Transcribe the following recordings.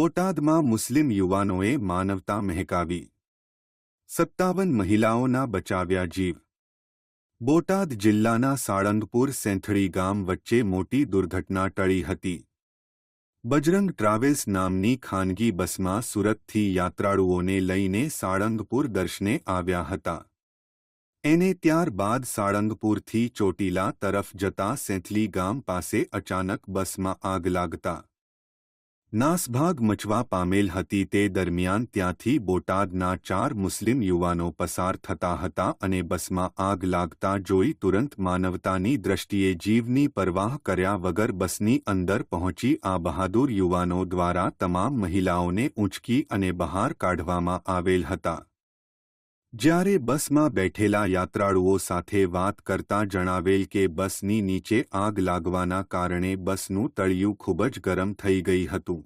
બોટાદમાં મુસ્લિમ યુવાનોએ માનવતા મહેકાવી 57 મહિલાઓના બચાવ્યા જીવ। બોટાદ જિલ્લાના સાળંગપુર સેંથળી ગામ વચ્ચે મોટી દુર્ઘટના ટળી હતી। બજરંગ ટ્રાવેલ્સ નામની ખાનગી બસમાં સુરતથી યાત્રાળુઓને લઈને સાળંગપુર દર્શને આવ્યા હતા। એને ત્યારબાદ સાળંગપુરથી ચોટીલા તરફ જતા સેંથલી ગામ પાસે અચાનક બસમાં આગ લાગતા નાસભાગ મચવા પામેલ હતી। તે દરમિયાન ત્યાંથી બોટાદના 4 મુસ્લિમ યુવાનો પસાર થતા હતા અને બસમાં આગ લાગતા જોઈ તુરંત માનવતાની દ્રષ્ટિએ જીવની પરવાહ કર્યા વગર બસની અંદર પહોંચી આ બહાદુર યુવાનો દ્વારા તમામ મહિલાઓને ઊંચકી અને બહાર કાઢવામાં આવેલ હતા। જ્યારે બસમાં બેઠેલા યાત્રાળુઓ સાથે વાત કરતા જણાવેલ કે બસની નીચે આગ લાગવાના કારણે બસનું તળિયું ખૂબ જ ગરમ થઈ ગઈ હતું,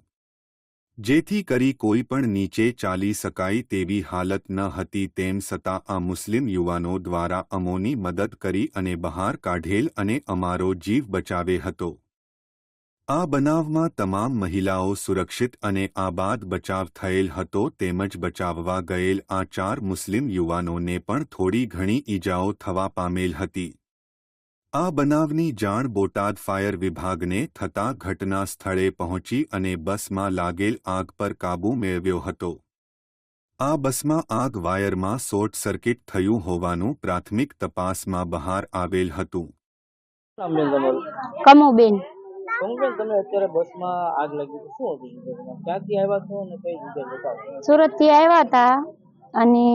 જેથી કરી કોઈ પણ નીચે ચાલી શકાય તેવી હાલત ન હતી। તેમ છતાં આ મુસ્લિમ યુવાનો દ્વારા અમોની મદદ કરી અને બહાર કાઢેલ અને અમારો જીવ બચાવે હતો। આ બનાવમાં તમામ મહિલાઓ સુરક્ષિત અને આબાદ બચાવ થયેલ હતો તેમજ બચાવવા ગયેલ આ 4 મુસ્લિમ યુવાનોને પણ થોડી ઘણી ઈજાઓ થવા પામેલ હતી। આ બનાવની જાણ બોટાદ ફાયર વિભાગને થતાં ઘટના સ્થળે પહોંચી અને બસમાં લાગેલ આગ પર કાબૂ મેળવ્યો હતો। આ બસમાં આગ વાયરમાં શોર્ટ સર્કિટ થયું હોવાનું પ્રાથમિક તપાસમાં બહાર આવેલ હતું। કમોબેન તમે અત્યારે બસમાં આગ લાગી તો શું હતું? ક્યાંથી આવ્યા છો અને કઈ જગ્યાએ જતા હતા? સુરત થી આવ્યા હતા અને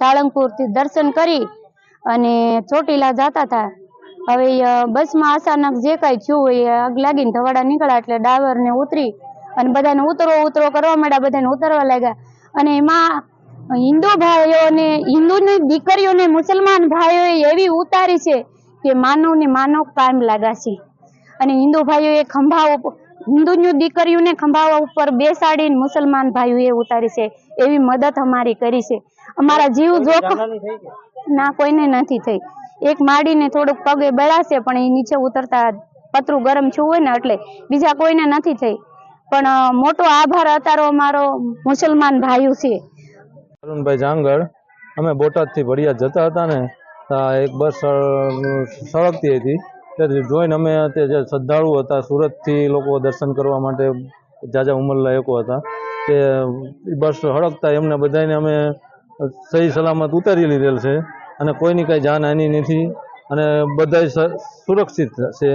સાળંગપુર થી દર્શન કરી અને ચોટીલા જતા હતા। હવે બસમાં અચાનક જે કઈ થયું હોય આગ લાગીને ધવાડા નીકળ્યા એટલે ડ્રાઈવર ને ઉતરી અને બધાને ઉતરો કરવા માંડ્યા। બધાને ઉતરવા લાગ્યા અને એમાં હિન્દુ ભાઈઓને હિન્દુની દીકરીઓને મુસલમાન ભાઈઓએ એવી ઉતારી છે કે માનવને માનવ કાયમ લાગ્યા છે અને હિન્દુ ભાઈઓએ હિન્દુની દીકરીઓને ખંભાવા ઉપર બેસાડીને મુસલમાન ભાઈઓએ ઉતારી છે। એવી મદદ અમારી કરી છે। અમારા જીવ જોખમ ના કોઈને નથી થઈ। એક માડીને થોડુંક પગે બળાશે પણ એ નીચે ઉતરતા પતરું ગરમ થયું હોય ને એટલે બીજા કોઈને નથી થઈ। પણ મોટો આભાર અત્યારે અમારો મુસલમાન ભાઈઓ છે। અરુણભાઈ જાંગડ અમે બોટાદથી ભડિયાદ જતા હતા ને એક બસ સળગતી હતી તે જોઈને અમે તે જે શ્રદ્ધાળુ હતા સુરતથી લોકો દર્શન કરવા માટે જાજા ઉંમરલાયકો હતા તે બસ સળગતા એમને બધાને અમે સહી સલામત ઉતારી લીધેલ છે અને કોઈની કાંઈ જાનહાનિ નથી અને બધા સુરક્ષિત છે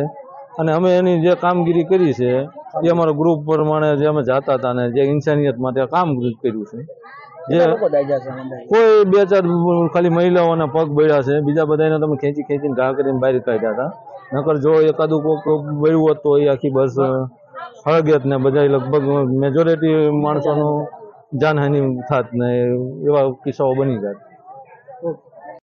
અને અમે એની જે કામગીરી કરી છે એ અમારા ગ્રુપ પ્રમાણે જે અમે જાતા હતા ને જે ઇન્સાનિયત માટે કામ કર્યું છે। જે કોઈ 2-4 ખાલી મહિલાઓના પગ બળ્યા છે, બીજા બધાને તમે ખેંચીને ઘા કરીને બહાર કાઢ્યા હતા। નકર જો એકાદું કોઈક બળ્યું હોત તો એ આખી બસ હળગેત ને બધા લગભગ મેજોરિટી માણસોનું જાનહાનિ થાત ને એવા કિસ્સાઓ બની જાય।